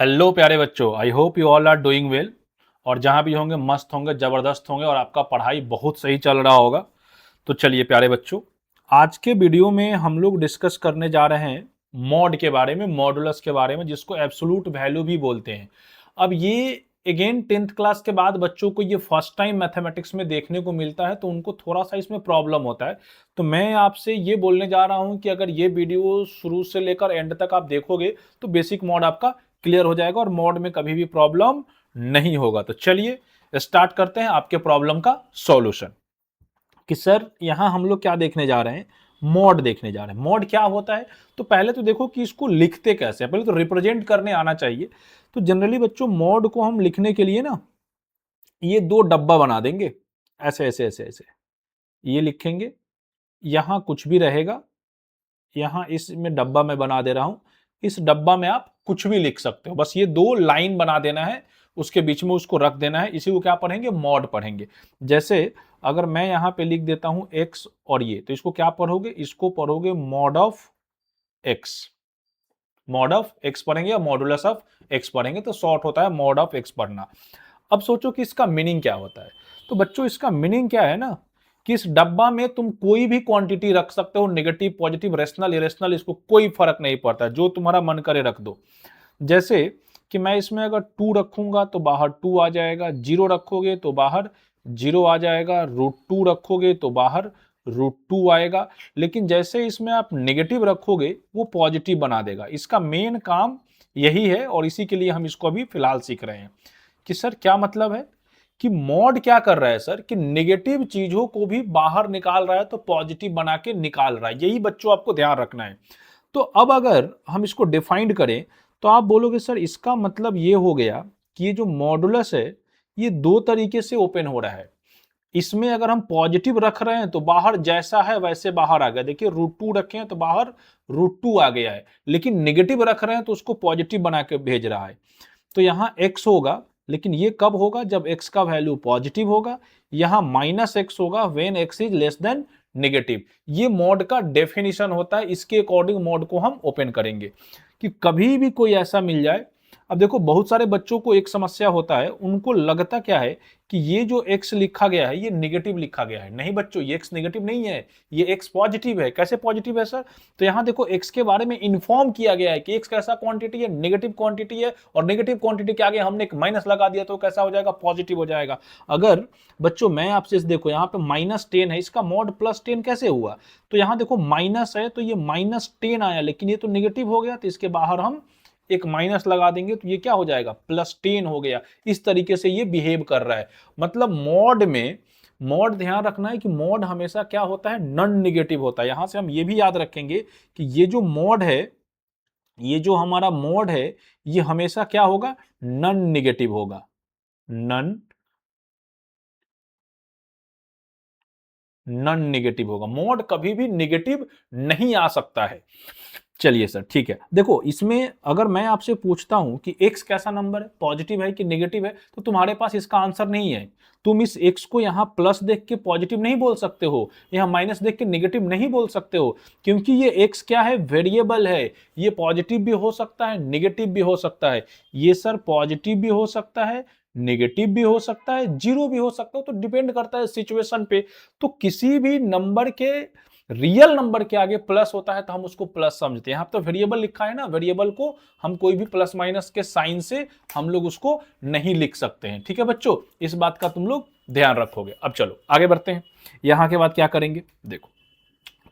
Hello प्यारे बच्चों, I hope you all are doing well. और जहां भी होंगे मस्त होंगे, जबरदस्त होंगे और आपका पढ़ाई बहुत सही चल रहा होगा। तो चलिए प्यारे बच्चों, आज के वीडियो में हम लोग डिस्कस करने जा रहे हैं मॉड के बारे में, मॉडुलस के बारे में, जिसको एब्सोल्यूट वैल्यू भी बोलते हैं। अब ये अगेन 10th क्लास के बाद बच्चों को ये फर्स्ट टाइम मैथमेटिक्स में देखने को मिलता है, तो उनको थोड़ा सा इसमें प्रॉब्लम होता है। तो मैं आपसे ये बोलने जा रहा हूं कि अगर ये वीडियो शुरू से लेकर एंड तक आप देखोगे तो बेसिक मॉड आपका क्लियर हो जाएगा और मॉड में कभी भी प्रॉब्लम नहीं होगा। तो चलिए स्टार्ट करते हैं आपके प्रॉब्लम का सॉल्यूशन। कि सर यहां हम लोग क्या देखने जा रहे हैं, मॉड देखने जा रहे हैं। मॉड क्या होता है, तो पहले तो देखो कि इसको लिखते कैसे हैं, पहले तो रिप्रेजेंट करने आना चाहिए। तो जनरली बच्चों मॉड को हम लिखने के लिए ना ये दो डब्बा बना देंगे, ऐसे ऐसे ऐसे ऐसे ये लिखेंगे। यहां कुछ भी रहेगा, यहां इसमें डब्बा मैं बना दे रहा हूं, इस डब्बा में आप कुछ भी लिख सकते हो, बस ये दो लाइन बना देना है, उसके बीच में उसको रख देना है। इसी को क्या पढ़ेंगे, मॉड पढ़ेंगे। जैसे अगर मैं यहां पे लिख देता हूं एक्स और ये, तो इसको क्या पढ़ोगे, इसको पढ़ोगे mod of x. Mod of x पढ़ेंगे या मॉडुलस ऑफ एक्स पढ़ेंगे, तो शॉर्ट होता है मॉड ऑफ एक्स पढ़ना। अब सोचो कि इसका मीनिंग क्या होता है। तो बच्चों इसका मीनिंग क्या है ना, कि इस डब्बा में तुम कोई भी क्वांटिटी रख सकते हो, नेगेटिव पॉजिटिव रेशनल इरेशनल, इसको कोई फर्क नहीं पड़ता, जो तुम्हारा मन करे रख दो। जैसे कि मैं इसमें अगर 2 रखूंगा तो बाहर 2 आ जाएगा, 0 रखोगे तो बाहर 0 आ जाएगा, √2 रखोगे तो बाहर √2 आएगा। लेकिन जैसे इसमें आप नेगेटिव रखोगे वो पॉजिटिव बना देगा। इसका मेन काम यही है और इसी के लिए हम इसको अभी फिलहाल सीख रहे हैं। कि सर क्या मतलब है, कि मॉड क्या कर रहा है सर, कि नेगेटिव चीजों को भी बाहर निकाल रहा है तो पॉजिटिव बना के निकाल रहा है। यही बच्चों आपको ध्यान रखना है। तो अब अगर हम इसको डिफाइंड करें तो आप बोलोगे सर इसका मतलब ये हो गया कि ये जो मॉडुलस है ये दो तरीके से ओपन हो रहा है। इसमें अगर हम पॉजिटिव रख रहे हैं तो बाहर जैसा है वैसे बाहर आ गया, देखिए √2 रखे हैं तो बाहर √2 आ गया है। लेकिन नेगेटिव रख रहे हैं तो उसको पॉजिटिव बना के भेज रहा है। तो यहां x होगा, लेकिन ये कब होगा, जब x का वैल्यू पॉजिटिव होगा। यहां -x होगा when x is less than negative. ये मॉड का डेफिनेशन होता है, इसके अकॉर्डिंग मॉड को हम ओपन करेंगे। कि कभी भी कोई ऐसा मिल जाए, अब देखो बहुत सारे बच्चों को एक समस्या होता है, उनको लगता क्या है कि ये जो x लिखा गया है ये नेगेटिव लिखा गया है। नहीं बच्चों, ये x नेगेटिव नहीं है, ये x पॉजिटिव है। कैसे पॉजिटिव है सर, तो यहां देखो x के बारे में इन्फॉर्म किया गया है कि x कैसा क्वांटिटी है, नेगेटिव क्वांटिटी है, और नेगेटिव क्वांटिटी के आगे हमने एक माइनस लगा दिया तो कैसा हो जाएगा, पॉजिटिव हो जाएगा। अगर बच्चों मैं आपसे देखो यहाँ पे -10 है, इसका मॉड +10 कैसे हुआ, तो यहां देखो माइनस है तो ये -10 आया, लेकिन ये तो नेगेटिव हो गया, तो इसके बाहर हम एक माइनस लगा देंगे तो ये क्या हो जाएगा, +10 हो गया। इस तरीके से ये बिहेव कर रहा है। मतलब मॉड में, मॉड ध्यान रखना है कि मॉड हमेशा क्या होता है, नॉन नेगेटिव होता है। यहां से हम ये भी याद रखेंगे कि ये जो मॉड है, ये जो हमारा मॉड है, ये हमेशा क्या होगा, नॉन नेगेटिव होगा। नॉन नॉन नेगेटिव होगा, मॉड कभी भी नेगेटिव नहीं आ सकता है। चलिए सर ठीक है, देखो इसमें अगर मैं आपसे पूछता हूं कि x कैसा नंबर है, पॉजिटिव है कि नेगेटिव है, तो तुम्हारे पास इसका आंसर नहीं है। तुम इस x को यहां प्लस देख के पॉजिटिव नहीं बोल सकते हो, यहां माइनस देख के नेगेटिव नहीं बोल सकते हो, क्योंकि ये x क्या है, वेरिएबल है। ये पॉजिटिव भी हो सकता है, नेगेटिव भी हो सकता है। ये सर पॉजिटिव भी हो सकता है, नेगेटिव भी हो सकता है, जीरो भी हो सकता है, तो डिपेंड करता है सिचुएशन पे। तो किसी भी नंबर के, रियल नंबर के आगे प्लस होता है तो हम उसको प्लस समझते हैं। यहां तो वेरिएबल लिखा है ना, वेरिएबल को हम कोई भी प्लस माइनस के साइन से हम लोग उसको नहीं लिख सकते हैं। ठीक है बच्चों, इस बात का तुम लोग ध्यान रखोगे। अब चलो आगे बढ़ते हैं। यहां के बाद क्या करेंगे, देखो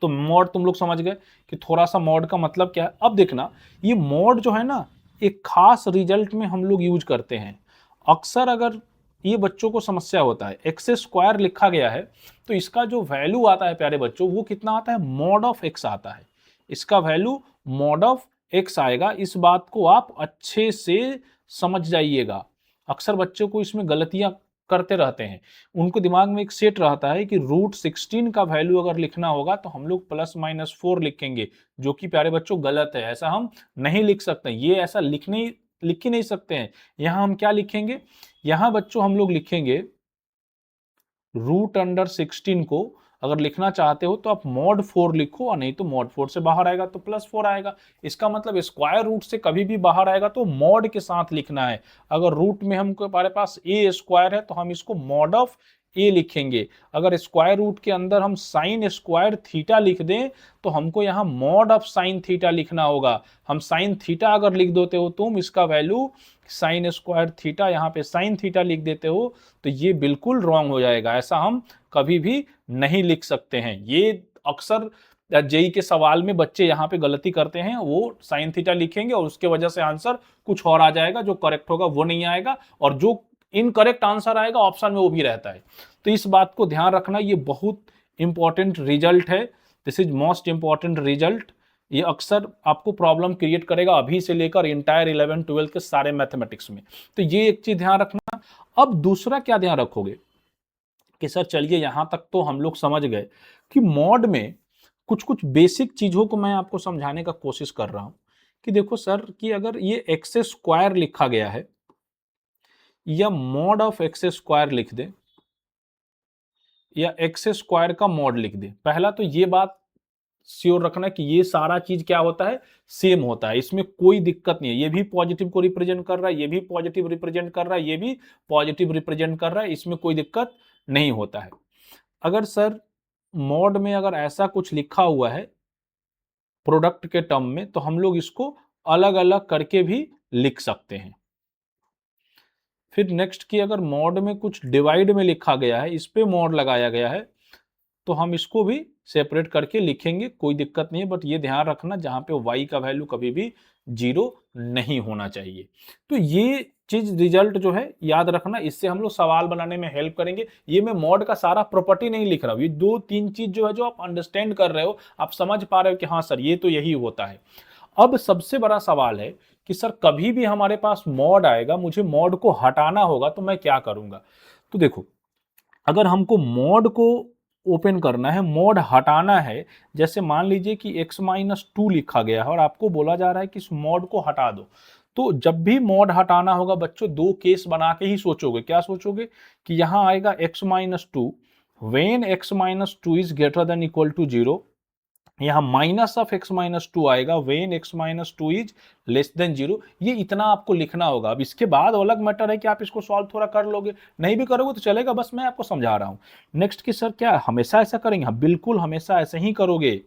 तो मॉड तुम लोग समझ गए कि थोड़ा सा मॉड का मतलब क्या है। अब देखना, ये मॉड जो है ना, एक खास रिजल्ट में हम लोग यूज करते हैं। अक्सर अगर ये बच्चों को समस्या होता है, एक्स स्क्वायर लिखा गया है तो इसका जो वैल्यू आता है प्यारे बच्चों, वो कितना आता है, मॉड ऑफ एक्स आता है। इसका वैल्यू मॉड ऑफ एक्स आएगा। इस बात को आप अच्छे से समझ जाइएगा। अक्सर बच्चों को इसमें गलतियां करते रहते हैं। उनको दिमाग में एक सेट रहता है कि √16 का वैल्यू अगर लिखना होगा तो हम लोग +-4 लिखेंगे, जो कि प्यारे बच्चों गलत है। ऐसा हम नहीं लिख सकते, ये ऐसा लिख ही नहीं सकते हैं। यहां हम क्या लिखेंगे, यहां बच्चों हम लोग लिखेंगे √16 को अगर लिखना चाहते हो तो आप mod 4 लिखो, और नहीं तो mod 4 से बाहर आएगा तो +4 आएगा। इसका मतलब स्क्वायर रूट से कभी भी बाहर आएगा तो mod के साथ लिखना है। अगर रूट में हमारे पास a स्क्वायर है तो हम इसको mod ऑफ a लिखेंगे। अगर स्क्वायर रूट के अंदर हम साइन स्क्वायर थीटा लिख दें तो हमको यहाँ mod ऑफ साइन थीटा लिखना होगा। हम साइन थीटा अगर लिख देते हो तुम, इसका वैल्यू साइन स्क्वायर थीटा, यहाँ पे साइन थीटा लिख देते हो तो ये बिल्कुल रॉन्ग हो जाएगा। ऐसा हम कभी भी नहीं लिख सकते हैं। ये अक्सर जेई के सवाल में बच्चे यहाँ पे गलती करते हैं, वो साइन थीटा लिखेंगे और उसके वजह से आंसर कुछ और आ जाएगा, जो करेक्ट होगा वो नहीं आएगा, और जो इनकरेक्ट आंसर आएगा ऑप्शन में वो भी रहता है। तो इस बात को ध्यान रखना, ये बहुत इंपॉर्टेंट रिजल्ट है। This is most important result. ये अक्सर आपको प्रॉब्लम क्रिएट करेगा अभी से लेकर इंटायर 11 12 के सारे मैथमेटिक्स में। तो ये एक चीज ध्यान रखना। अब दूसरा क्या ध्यान रखोगे कि सर चलिए यहां तक तो हम लोग समझ गए कि मॉड में कुछ कुछ बेसिक चीजों को मैं आपको समझाने का कोशिश कर रहा हूं कि देखो सर कि अगर ये एक्स स्क्वायर लिखा गया है या मॉड ऑफ एक्स स्क्वायर लिख दे या एक्स स्क्वायर का मॉड लिख दे, पहला तो ये बात श्योर रखना कि ये सारा चीज क्या होता है, सेम होता है, इसमें कोई दिक्कत नहीं है। ये भी पॉजिटिव को रिप्रेजेंट कर रहा है, ये भी पॉजिटिव रिप्रेजेंट कर रहा है, ये भी पॉजिटिव रिप्रेजेंट कर रहा है, इसमें कोई दिक्कत नहीं होता है। अगर सर मॉड में अगर ऐसा कुछ लिखा हुआ है प्रोडक्ट के टर्म में तो हम लोग इसको अलग अलग करके भी लिख सकते हैं। फिर नेक्स्ट की अगर मॉड में कुछ डिवाइड में लिखा गया है, इस पे मॉड लगाया गया है, तो हम इसको भी सेपरेट करके लिखेंगे, कोई दिक्कत नहीं है। बट ये ध्यान रखना जहां पे y का वैल्यू कभी भी 0 नहीं होना चाहिए। तो ये चीज रिजल्ट जो है याद रखना, इससे हम लोग सवाल बनाने में हेल्प करेंगे। ये मैं मॉड का सारा प्रॉपर्टी नहीं लिख रहा हूं, ये 2-3 चीज जो है जो आप अंडरस्टैंड कर रहे हो, आप समझ पा रहे हो कि हाँ सर ये तो यही होता है। अब सबसे बड़ा सवाल है कि सर कभी भी हमारे पास मॉड आएगा, मुझे मॉड को हटाना होगा तो मैं क्या करूंगा। तो देखो, अगर हमको मॉड को ओपन करना है, मॉड हटाना है, जैसे मान लीजिए कि x-2 लिखा गया है और आपको बोला जा रहा है कि इस मॉड को हटा दो, तो जब भी मॉड हटाना होगा बच्चों, दो केस बना के ही सोचोगे। क्या सोचोगे कि यहां आएगा x-2, when x-2 is greater than equal to 0, यहाँ माइनस ऑफ x-2 आएगा when x-2 is less than 0। ये इतना आपको लिखना होगा। अब इसके बाद अलग मैटर है कि आप इसको सॉल्व थोड़ा कर लोगे, नहीं भी करोगे तो चलेगा, बस मैं आपको समझा रहा हूं। नेक्स्ट की सर क्या हमेशा ऐसा करेंगे? हाँ बिल्कुल, हमेशा ऐसे ही करोगे।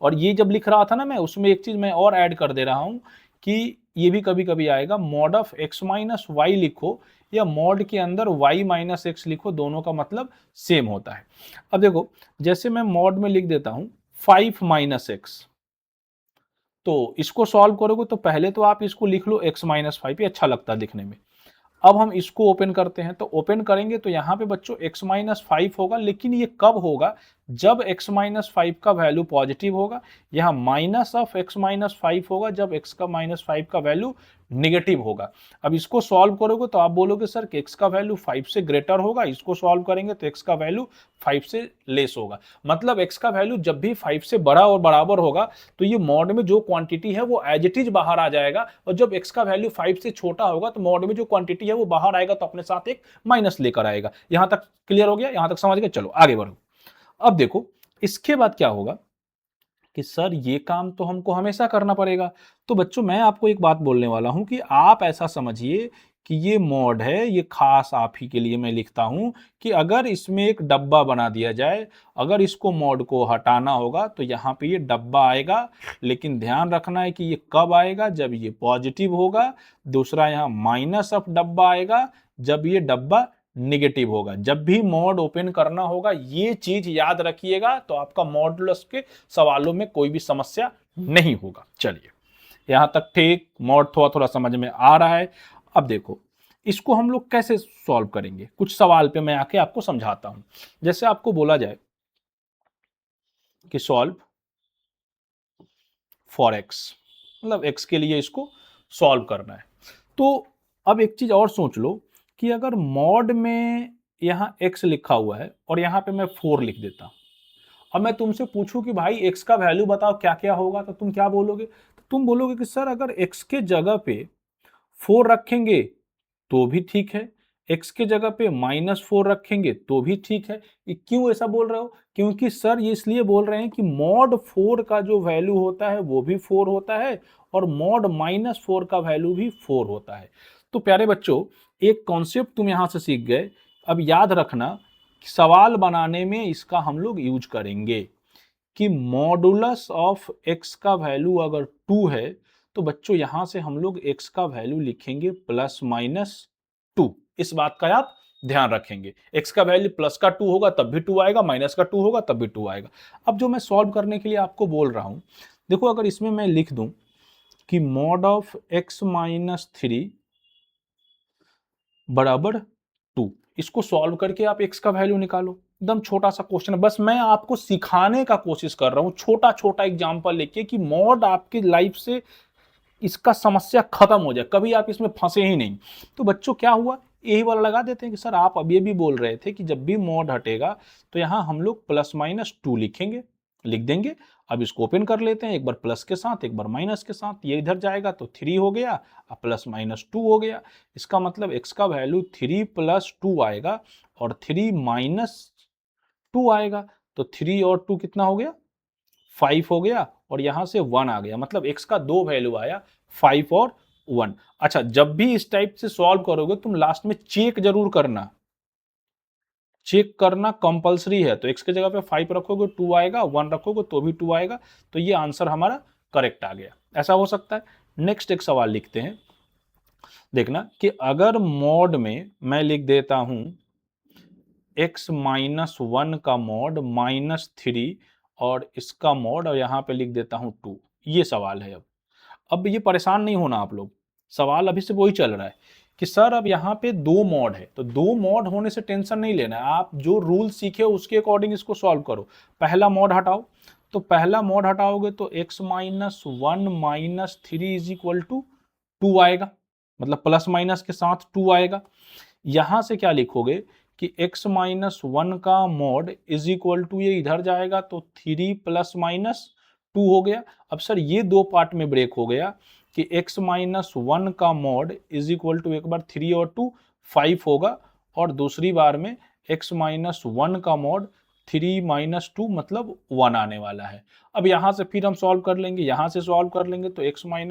और ये जब लिख रहा था ना मैं, उसमें एक चीज मैं और ऐड कर दे रहा हूं कि ये भी कभी कभी आएगा, मॉड ऑफ x-y लिखो या मॉड के अंदर y-x लिखो, दोनों का मतलब सेम होता है। अब देखो, जैसे मैं मॉड में लिख देता हूं 5-x, तो इसको सॉल्व करोगे तो पहले तो आप इसको लिख लो x-5, ये अच्छा लगता है दिखने में। अब हम इसको ओपन करते हैं, तो ओपन करेंगे तो यहाँ पे बच्चों x-5 होगा, लेकिन ये कब होगा? जब x-5 का वैल्यू पॉजिटिव होगा। यहाँ माइनस ऑफ x-5 होगा जब x-5 का वैल्यू निगेटिव होगा। अब इसको सॉल्व करोगे तो आप बोलोगे सर कि x का वैल्यू 5 से ग्रेटर होगा, इसको सॉल्व करेंगे तो x का वैल्यू 5 से लेस होगा। मतलब x का वैल्यू जब भी 5 से बड़ा और बराबर होगा तो ये मॉड में जो क्वांटिटी है वो एज इट इज बाहर आ जाएगा, और जब x का वैल्यू 5 से छोटा होगा तो मॉड में जो क्वांटिटी है वो बाहर आएगा तो अपने साथ एक माइनस लेकर आएगा। यहां तक क्लियर हो गया? यहां तक समझ गए? चलो आगे बढ़ो। अब देखो इसके बाद क्या होगा कि सर ये काम तो हमको हमेशा करना पड़ेगा। तो बच्चों मैं आपको एक बात बोलने वाला हूं कि आप ऐसा समझिए कि ये मॉड है, ये खास आप ही के लिए मैं लिखता हूं कि अगर इसमें एक डब्बा बना दिया जाए, अगर इसको मॉड को हटाना होगा तो यहाँ पे ये डब्बा आएगा, लेकिन ध्यान रखना है कि ये कब आएगा? जब ये पॉजिटिव होगा। दूसरा यहाँ माइनस ऑफ डब्बा आएगा जब ये डब्बा निगेटिव होगा। जब भी मॉड ओपन करना होगा ये चीज याद रखिएगा, तो आपका मॉडुलस के सवालों में कोई भी समस्या नहीं होगा। चलिए यहां तक ठीक, मॉड थोड़ा थोड़ा समझ में आ रहा है। अब देखो इसको हम लोग कैसे सॉल्व करेंगे, कुछ सवाल पे मैं आके आपको समझाता हूं। जैसे आपको बोला जाए कि सॉल्व फॉर एक्स, मतलब एक्स के लिए इसको सॉल्व करना है। तो अब एक चीज और सोच लो कि अगर मॉड में यहाँ x लिखा हुआ है और यहाँ पे मैं 4 लिख देता, अब मैं तुमसे पूछूं कि भाई x का वैल्यू बताओ क्या क्या होगा, तो तुम क्या बोलोगे? तो तुम बोलोगे कि सर अगर x के जगह पे 4 रखेंगे तो भी ठीक है, x के जगह पे -4 रखेंगे तो भी ठीक है। ये क्यों ऐसा बोल रहे हो? क्योंकि सर ये इसलिए बोल रहे हैं कि मॉड 4 का जो वैल्यू होता है वो भी 4 होता है और मॉड -4 का वैल्यू भी 4 होता है। तो प्यारे बच्चों, एक कॉन्सेप्ट तुम यहां से सीख गए। अब याद रखना, सवाल बनाने में इसका हम लोग यूज करेंगे कि मॉडुलस ऑफ x का वैल्यू अगर 2 है तो बच्चों यहां से हम लोग x का वैल्यू लिखेंगे +-2। इस बात का आप ध्यान रखेंगे। x का वैल्यू प्लस का 2 होगा तब भी 2 आएगा, माइनस का 2 होगा तब भी 2 आएगा। अब जो मैं सॉल्व करने के लिए आपको बोल रहा हूं, देखो अगर इसमें मैं लिख दूं कि मॉड ऑफ x-3 बराबर 2, इसको सॉल्व करके आप x का वैल्यू निकालो। एकदम छोटा सा क्वेश्चन है, बस मैं आपको सिखाने का कोशिश कर रहा हूं, छोटा छोटा एग्जांपल लेके कि मॉड आपकी लाइफ से इसका समस्या खत्म हो जाए, कभी आप इसमें फंसे ही नहीं। तो बच्चों क्या हुआ, यही वाला लगा देते हैं कि सर आप अब ये भी बोल रहे थे कि जब भी मॉड हटेगा तो यहां हम लोग +-2 लिखेंगे, लिख देंगे। अब इसको ओपन कर लेते हैं, एक बार प्लस के साथ एक बार माइनस के साथ, ये इधर जाएगा तो 3 हो गया, अब +-2 हो गया। इसका मतलब x का वैल्यू 3 + 2 आएगा और 3 - 2 आएगा। तो 3 और 2 कितना हो गया, 5 हो गया और यहां से 1 आ गया। मतलब x का दो वैल्यू आया, 5 और 1। अच्छा, जब भी इस टाइप से सॉल्व करोगे तुम लास्ट में चेक जरूर करना, चेक करना कंपलसरी है। तो x की जगह पे 5 रखोगे 2 आएगा, 1 रखोगे तो भी 2 आएगा। तो ये आंसर हमारा करेक्ट आ गया। ऐसा हो सकता है। नेक्स्ट एक सवाल लिखते हैं, देखना कि अगर मॉड में मैं लिख देता हूं x-1 का मॉड -3 और इसका मॉड और यहां पे लिख देता हूं 2। ये सवाल है। अब ये परेशान नहीं होना आप लोग, सवाल अभी से वही चल रहा है कि सर अब यहाँ पे 2 मॉड है, तो 2 मॉड होने से टेंशन नहीं लेना है। आप जो रूल सीखे उसके अकॉर्डिंग इसको सॉल्व करो। पहला मॉड हटाओ, तो पहला मॉड हटाओगे तो x-1 - 3 = 2 आएगा, मतलब प्लस माइनस के साथ 2 आएगा। यहां से क्या लिखोगे कि x-1 का मॉड = ये इधर जाएगा तो 3 ± 2 हो गया। अब सर ये दो पार्ट में ब्रेक हो गया कि x-1 का मॉड = एक बार 3 और 2 5 होगा और दूसरी बार में x-1 का मॉड 3 - 2 मतलब 1 आने वाला है। अब यहां से फिर हम सॉल्व कर लेंगे, यहां से सॉल्व कर लेंगे तो x-1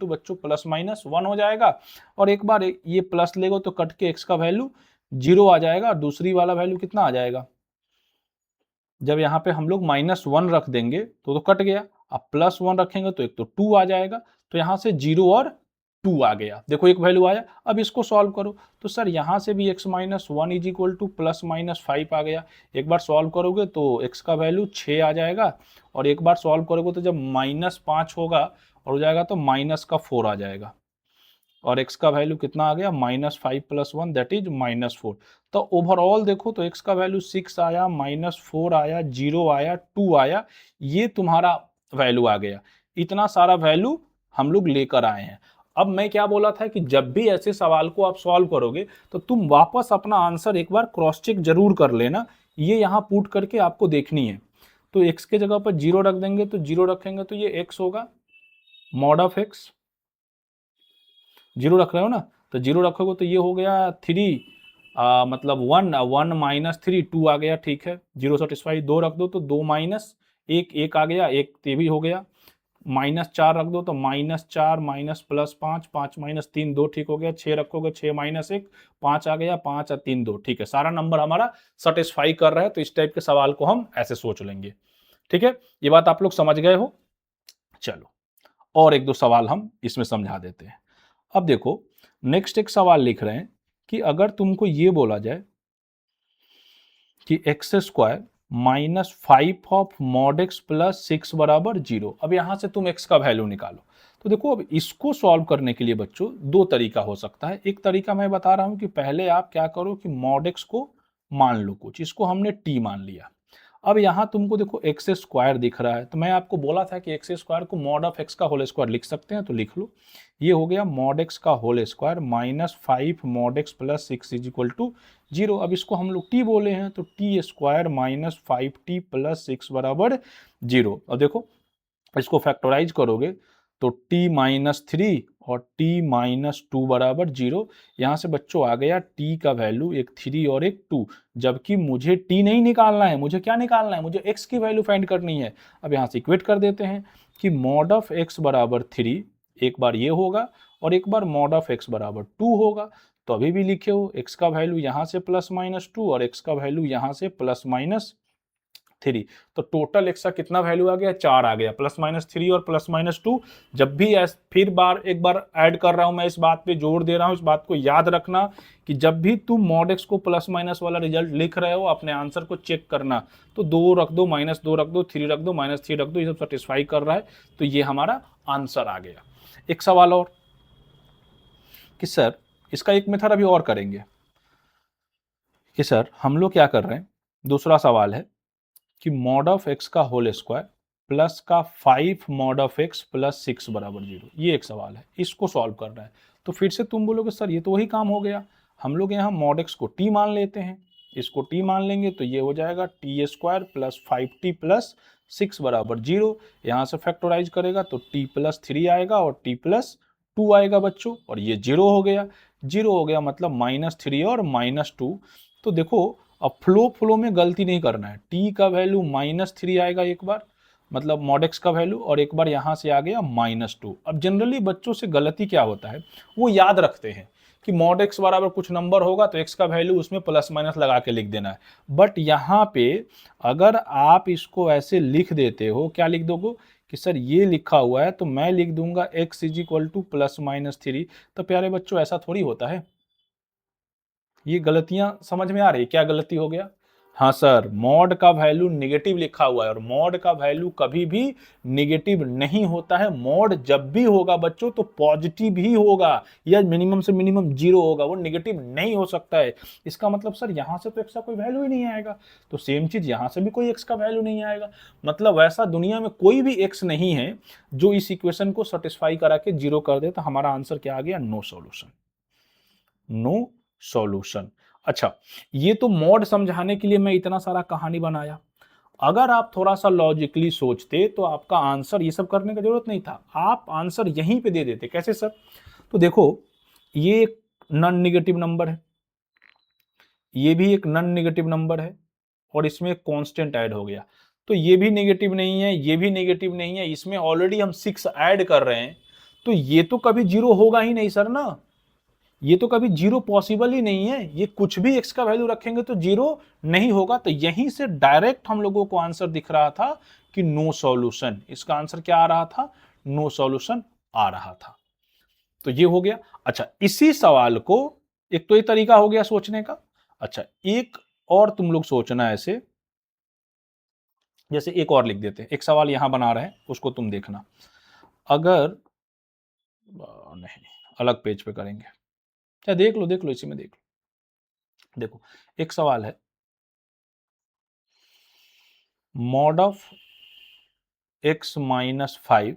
= बच्चों +-1 हो जाएगा और एक बार ये प्लस लेगा तो कट के x का वैल्यू 0 आ जाएगा और दूसरी वाला वैल्यू कितना आ जाएगा, जब यहाँ पे हम लोग -1 रख देंगे तो कट गया। अब +1 रखेंगे तो एक तो 2 आ जाएगा, तो यहाँ से 0 और 2 आ गया। देखो एक वैल्यू आया। अब इसको सॉल्व करो तो सर यहाँ से भी x-1 = +-5 आ गया। एक बार सॉल्व करोगे तो x का वैल्यू 6 आ जाएगा और एक बार सॉल्व करोगे तो जब -5 होगा और हो जाएगा तो -4 आ जाएगा और x का वैल्यू कितना आ गया, -5 + 1 दैट इज -4। तो ओवरऑल देखो तो x का वैल्यू 6 आया, -4 आया, 0 आया, 2 आया, ये तुम्हारा वैल्यू आ गया। इतना सारा वैल्यू हम लोग लेकर आए हैं। अब मैं क्या बोला था कि जब भी ऐसे सवाल को आप सॉल्व करोगे तो तुम वापस अपना आंसर एक बार क्रॉस चेक जरूर कर लेना। ये यहाँ पुट करके आपको देखनी है। तो x के जगह पर 0 रख देंगे तो 0 रखेंगे तो ये x होगा, मॉड ऑफ x 0 रख रहे हो ना, तो 0 रखोगे तो ये हो गया 3 मतलब 1 -3 2 आ गया, ठीक है। 0 सेटिस्फाई, 2 रख दो तो 2 माइनस 1 1 आ गया, 1 ये भी हो गया। -4 रख दो तो -4 +5 5 - 3 2 ठीक हो गया। 6 रखोगे 6 - 1 5 आ गया, 5 और 3 2 ठीक है। सारा नंबर हमारा सेटिस्फाई कर रहा है। तो इस टाइप के सवाल को हम ऐसे सोच लेंगे, ठीक है। ये बात आप लोग समझ गए हो। चलो और एक दो सवाल हम इसमें समझा देते हैं। अब देखो नेक्स्ट एक सवाल लिख रहे हैं कि अगर तुमको ये बोला जाए कि x² -5 ऑफ mod x + 6 = 0। अब यहां से तुम x का वैल्यू निकालो। तो देखो अब इसको सॉल्व करने के लिए बच्चों दो तरीका हो सकता है। एक तरीका मैं बता रहा हूं कि पहले आप क्या करो कि mod x को मान लो कुछ, इसको हमने t मान लिया। अब यहाँ तुमको देखो x² दिख रहा है, तो मैं आपको बोला था कि x² को मॉड ऑफ x का होल स्क्वायर लिख सकते हैं, तो लिख लो। ये हो गया मॉड x का होल स्क्वायर -5 mod x + 6 = 0। अब इसको हम लोग t बोले हैं तो t² -5t + 6 = 0। अब देखो इसको फैक्टराइज करोगे तो t माइनस 3 और t माइनस 2 बराबर 0। यहाँ से बच्चों आ गया t का वैल्यू एक 3 और एक 2, जबकि मुझे t नहीं निकालना है, मुझे क्या निकालना है, मुझे x की वैल्यू फाइंड करनी है। अब यहाँ से इक्वेट कर देते हैं कि मॉड ऑफ x बराबर 3, एक बार ये होगा और एक बार मॉड ऑफ x बराबर 2 होगा। तो अभी भी लिखे हो x का वैल्यू यहाँ से प्लस माइनस 2 और x का वैल्यू यहाँ से प्लस माइनस 3। तो टोटल x का कितना वैल्यू आ गया, 4 आ गया, प्लस माइनस 3 और प्लस माइनस 2। जब भी फिर एक बार ऐड कर रहा हूं, मैं इस बात पे जोर दे रहा हूं, इस बात को याद रखना कि जब भी तुम मॉड x को प्लस माइनस वाला रिजल्ट लिख रहे हो, अपने आंसर को चेक करना। तो 2 रख दो, माइनस 2 रख दो, 3 रख दो, माइनस 3 रख दो, ये सब सेटिस्फाई कर रहा है, तो ये हमारा आंसर आ गया। एक सवाल और कि सर इसका एक मेथड अभी और करेंगे कि सर हम लोग क्या कर रहे हैं, दूसरा सवाल है कि मॉड ऑफ एक्स का होल स्क्वायर प्लस का 5 मॉड ऑफ एक्स प्लस 6 बराबर 0। ये एक सवाल है, इसको सॉल्व करना है। तो फिर से तुम बोलोगे सर ये तो वही काम हो गया, हम लोग यहाँ मॉड एक्स को t मान लेते हैं, इसको t मान लेंगे तो ये हो जाएगा T square plus 5t plus 6 बराबर 0। यहाँ से फैक्टोराइज करेगा तो t प्लस 3 आएगा और t प्लस 2 आएगा बच्चों, और ये 0 हो गया। 0 हो गया मतलब माइनस 3 और माइनस 2। तो देखो अब फ्लो में गलती नहीं करना है, t का वैल्यू माइनस 3 आएगा एक बार, मतलब मॉड एक्स का वैल्यू, और एक बार यहां से आ गया माइनस 2। अब जनरली बच्चों से गलती क्या होता है, वो याद रखते हैं कि मॉड एक्स बराबर कुछ नंबर होगा तो एक्स का वैल्यू उसमें प्लस माइनस लगा के लिख देना है। बट यहाँ पे अगर आप इसको ऐसे लिख देते हो, क्या लिख दोगे कि सर ये लिखा हुआ है तो मैं लिख दूंगा x is equal to plus minus 3। तो प्यारे बच्चों ऐसा थोड़ी होता है, ये गलतियां समझ में आ रही, क्या गलती हो गया। हाँ सर, मॉड का वैल्यू निगेटिव लिखा हुआ है और मॉड का वैल्यू कभी भी निगेटिव नहीं होता है। मॉड जब भी होगा बच्चों तो पॉजिटिव ही होगा या मिनिमम से मिनिमम 0 होगा, वो निगेटिव नहीं हो सकता है। इसका मतलब सर यहां से तो एक्स का कोई वैल्यू ही नहीं आएगा, तो सेम चीज यहां से भी कोई एक्स का वैल्यू नहीं आएगा। मतलब वैसा दुनिया में कोई भी एक्स नहीं है जो इस इक्वेशन को सेटिस्फाई करा के 0 कर दे। तो हमारा आंसर क्या आ गया, नो सॉल्यूशन, नो सॉल्यूशन। अच्छा, ये तो मॉड समझाने के लिए मैं इतना सारा कहानी बनाया। अगर आप थोड़ा सा लॉजिकली सोचते तो आपका आंसर ये सब करने की जरूरत नहीं था, आप आंसर यहीं पे दे देते। कैसे सर, तो देखो ये एक नॉन निगेटिव नंबर है, ये भी एक नॉन निगेटिव नंबर है, और इसमें एक कांस्टेंट ऐड हो गया, तो ये भी नेगेटिव नहीं है, ये भी नेगेटिव नहीं है, इसमें ऑलरेडी हम 6 ऐड कर रहे हैं, तो ये तो कभी 0 होगा ही नहीं सर ना, ये तो कभी 0 पॉसिबल ही नहीं है। ये कुछ भी x का वैल्यू रखेंगे तो 0 नहीं होगा। तो यहीं से डायरेक्ट हम लोगों को आंसर दिख रहा था कि नो सॉल्यूशन। इसका आंसर क्या आ रहा था, नो सॉल्यूशन आ रहा था। तो ये हो गया। अच्छा, इसी सवाल को, एक तो ये तरीका हो गया सोचने का। अच्छा, एक और तुम लोग सोचना ऐसे, जैसे एक और लिख देते हैं, एक सवाल यहां बना रहे हैं उसको तुम देखना। अगर नहीं, अलग पेज पे करेंगे, क्या देख लो, देख लो, इसी में देख लो। देखो एक सवाल है, mod of x minus 5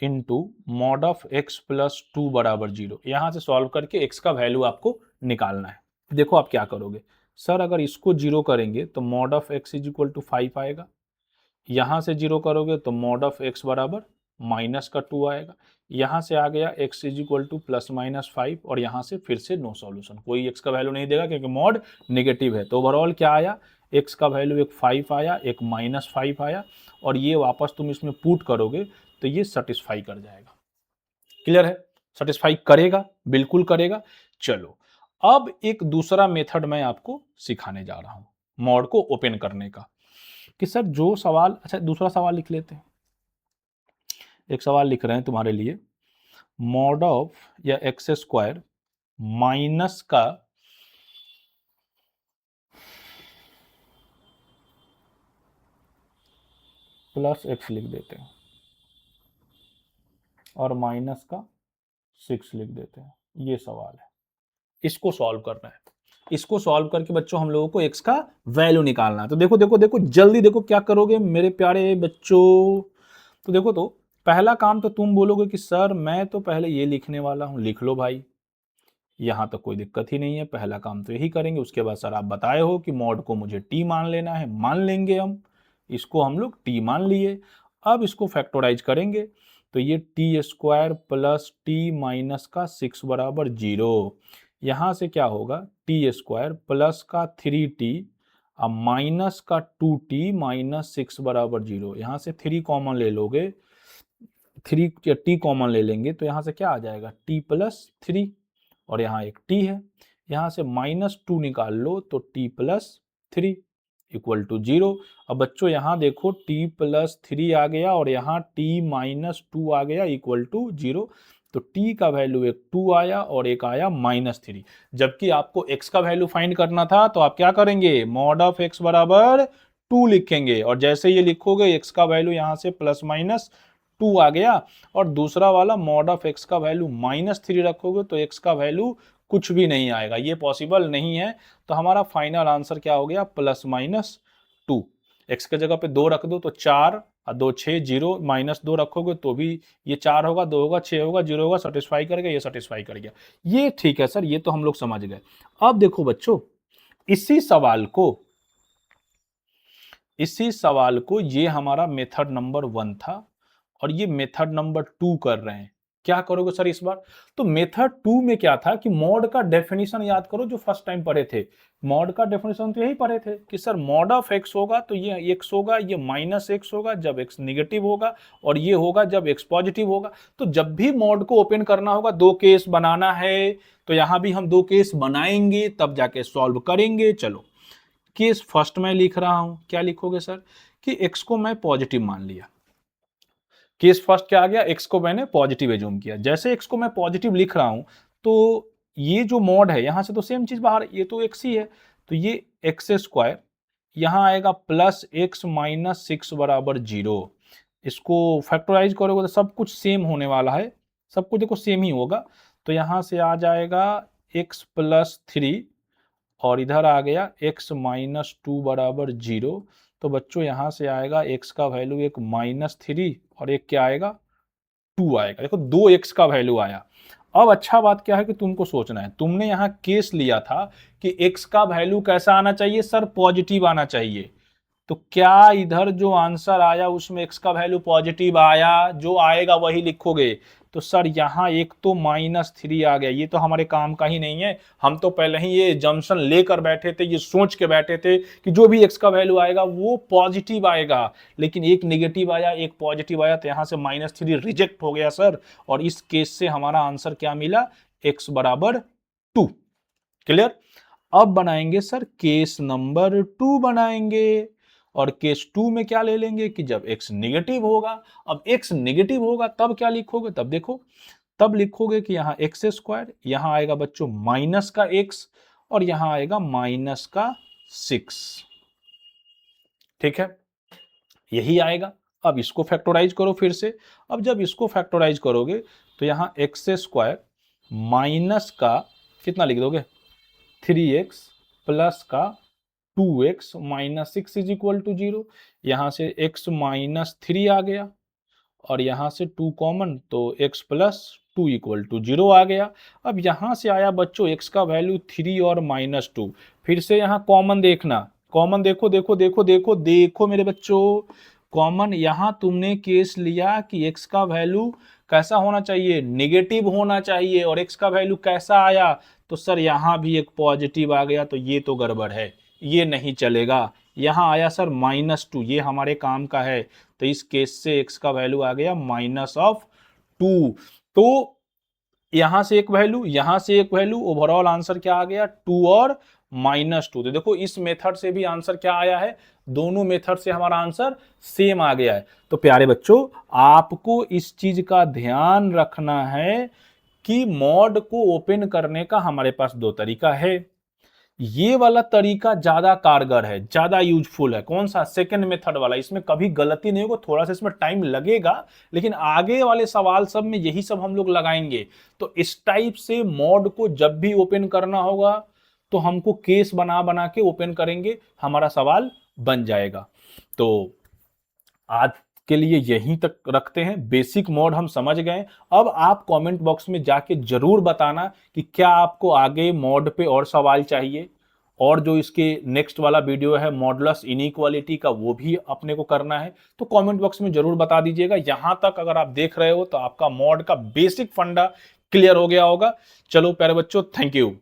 into mod of x plus 2 बराबर 0। यहां से सॉल्व करके x का वैल्यू आपको निकालना है। देखो आप क्या करोगे, सर अगर इसको 0 करेंगे तो mod of x is equal to 5 आएगा, यहां से 0 करोगे तो मॉड ऑफ x बराबर माइनस का 2 आएगा, यहां से आ गया x is equal to plus minus 5, और यहां से फिर से नो सॉल्यूशन, कोई x का वैल्यू नहीं देगा क्योंकि मॉड नेगेटिव है। तो ओवरऑल क्या आया, x का वैल्यू एक 5 आया, एक माइनस 5 आया, और ये वापस तुम इसमें पुट करोगे तो ये सेटिस्फाई कर जाएगा। क्लियर है, सेटिस्फाई करेगा, बिल्कुल करेगा। चलो अब एक दूसरा मेथड मैं आपको सिखाने जा रहा हूं मॉड को ओपन करने का, कि सर जो सवाल, अच्छा दूसरा सवाल लिख लेते हैं। एक सवाल लिख रहे हैं तुम्हारे लिए, मॉड ऑफ या एक्स स्क्वायर माइनस का प्लस एक्स लिख देते हैं और माइनस का 6 लिख देते हैं। ये सवाल है, इसको सॉल्व करना है। इसको सॉल्व करके बच्चों हम लोगों को x का वैल्यू निकालना है। तो देखो देखो देखो, जल्दी देखो क्या करोगे मेरे प्यारे बच्चों। तो देखो, तो पहला काम तो तुम बोलोगे कि सर मैं तो पहले ये लिखने वाला हूं, लिख लो भाई, यहां तक कोई दिक्कत ही नहीं है, पहला काम तो यही करेंगे। उसके बाद सर आप बताए हो कि मॉड को मुझे t मान लेना है, मान लेंगे हम, इसको हम लोग t मान लिए। अब इसको फैक्टराइज करेंगे तो ये T square plus T minus का 6 बराबर 0। यहाँ से क्या होगा, टी स्क्वायर प्लस का 3t अब माइनस का 2t माइनस 6 बराबर 0। यहाँ से 3 कॉमन ले लोगे, 3 टी कॉमन ले लेंगे तो यहाँ से क्या आ जाएगा, t प्लस 3 और यहाँ एक t है, यहाँ से -2 निकाल लो तो t प्लस 3 इक्वल टू 0। अब बच्चों यहाँ देखो t प्लस 3 आ गया और यहाँ t माइनस 2 आ गया इक्वल टू 0। तो t का वैल्यू एक 2 आया और एक आया -3। जबकि आपको x का वैल्यू फाइंड करना था तो आप क्या करेंगे, मॉड ऑफ x बराबर 2 लिखेंगे और जैसे ये लिखोगे x का वैल्यू यहाँ से प्लस माइनस 2 आ गया और दूसरा वाला मॉड ऑफ x का वैल्यू -3 रखोगे तो x का वैल्यू कुछ भी नहीं आएगा, ये पॉसिबल नहीं है। तो हमारा फाइनल आंसर क्या हो गया, +-2। x के जगह पे 2 रख दो तो 4 और 2 6 0 -2 रखोगे तो भी ये 4 होगा, 2 होगा, 6 होगा, 0 होगा, सेटिस्फाई कर गया, ये सेटिस्फाई कर गया। ये ठीक है सर, ये तो हम लोग समझ गए। अब देखो बच्चों, इसी सवाल को ये हमारा मेथड नंबर 1 था और ये मेथड नंबर 2 कर रहे हैं। क्या करोगे सर इस बार, तो मेथड 2 में क्या था कि मॉड का डेफिनेशन याद करो जो फर्स्ट टाइम पढ़े थे। मॉड का डेफिनेशन तो यही पढ़े थे कि सर मॉड ऑफ x होगा तो ये x होगा, ये -x होगा जब x निगेटिव होगा और ये होगा जब x पॉजिटिव होगा। तो जब भी मॉड को ओपन करना होगा 2 केस बनाना है, तो यहां भी हम 2 केस बनाएंगे तब जाके सॉल्व करेंगे। चलो केस फर्स्ट में लिख रहा हूं, क्या लिखोगे सर कि x को मैं पॉजिटिव मान लिया। केस फर्स्ट क्या आ गया, x को मैंने पॉजिटिव एज्यूम किया। जैसे x को मैं पॉजिटिव लिख रहा हूं तो ये जो मॉड है यहां से तो सेम चीज बाहर, ये तो x ही है तो ये एक्स स्क्वायर यहां आएगा प्लस x माइनस 6 बराबर 0। इसको फैक्टराइज करोगे तो सब कुछ सेम होने वाला है, सब कुछ देखो सेम ही होगा। तो यहां से आ जाएगा x प्लस 3 और इधर आ गया x माइनस 2 बराबर 0। तो बच्चों यहां से आएगा x का वैल्यू एक -3 और एक क्या आएगा 2 आएगा। देखो 2x का वैल्यू आया। अब अच्छा बात क्या है कि तुमको सोचना है, तुमने यहां केस लिया था कि x का वैल्यू कैसा आना चाहिए सर, पॉजिटिव आना चाहिए। तो क्या इधर जो आंसर आया उसमें x का वैल्यू पॉजिटिव आया, जो आएगा वही लिखोगे। तो सर यहाँ एक तो -3 आ गया, ये तो हमारे काम का ही नहीं है। हम तो पहले ही ये जंक्शन लेकर बैठे थे, ये सोच के बैठे थे कि जो भी x का वैल्यू आएगा वो पॉजिटिव आएगा, लेकिन एक नेगेटिव आया एक पॉजिटिव आया तो यहाँ से -3 रिजेक्ट हो गया सर। और इस केस से हमारा आंसर क्या मिला, x बराबर 2। क्लियर। अब बनाएंगे सर केस नंबर 2 बनाएंगे और केस 2 में क्या ले लेंगे कि जब x नेगेटिव होगा। अब x नेगेटिव होगा तब क्या लिखोगे, तब देखो तब लिखोगे कि यहाँ एक्स स्क्वायर, यहां आएगा बच्चों माइनस का x और यहां आएगा माइनस का 6। ठीक है, यही आएगा। अब इसको फैक्टराइज करो फिर से। अब जब इसको फैक्टराइज करोगे तो यहां एक्स स्क्वायर माइनस का कितना लिख दोगे 3x प्लस का 2x minus 6 is equal to 0। यहां से x माइनस 3 आ गया और यहां से 2 कॉमन तो x प्लस 2 इक्वल टू 0 आ गया। अब यहां से आया बच्चों x का वैल्यू 3 और -2। फिर से यहां कॉमन देखना, कॉमन देखो देखो देखो देखो देखो मेरे बच्चों, कॉमन यहां तुमने केस लिया कि x का वैल्यू कैसा होना चाहिए, नेगेटिव होना चाहिए और x का वैल्यू कैसा आया, तो सर यहां भी एक पॉजिटिव आ गया। तो ये तो गड़बड़ है, ये नहीं चलेगा। यहां आया सर -2, ये हमारे काम का है। तो इस केस से x का वैल्यू आ गया -2। तो यहां से एक वैल्यू, यहां से एक वैल्यू, ओवरऑल आंसर क्या आ गया 2 और -2। तो देखो इस मेथड से भी आंसर क्या आया है, दोनों मेथड से हमारा आंसर सेम आ गया है। तो प्यारे बच्चों आपको इस चीज का ध्यान रखना है कि मॉड को ओपन करने का हमारे पास 2 तरीका है। ये वाला तरीका ज्यादा कारगर है, ज्यादा यूजफुल है। कौन सा, सेकंड मेथड वाला। इसमें कभी गलती नहीं होगा, थोड़ा सा इसमें टाइम लगेगा लेकिन आगे वाले सवाल सब में यही सब हम लोग लगाएंगे। तो इस टाइप से मॉड को जब भी ओपन करना होगा तो हमको केस बना बना के ओपन करेंगे, हमारा सवाल बन जाएगा। तो आज के लिए यहीं तक रखते हैं, बेसिक मॉड हम समझ गए। अब आप कमेंट बॉक्स में जाके जरूर बताना कि क्या आपको आगे मॉड पे और सवाल चाहिए और जो इसके नेक्स्ट वाला वीडियो है मॉडुलस इनइक्वालिटी का, वो भी अपने को करना है। तो कमेंट बॉक्स में जरूर बता दीजिएगा। यहां तक अगर आप देख रहे हो तो आपका मॉड का बेसिक फंडा क्लियर हो गया होगा। चलो प्यारे बच्चों, थैंक यू।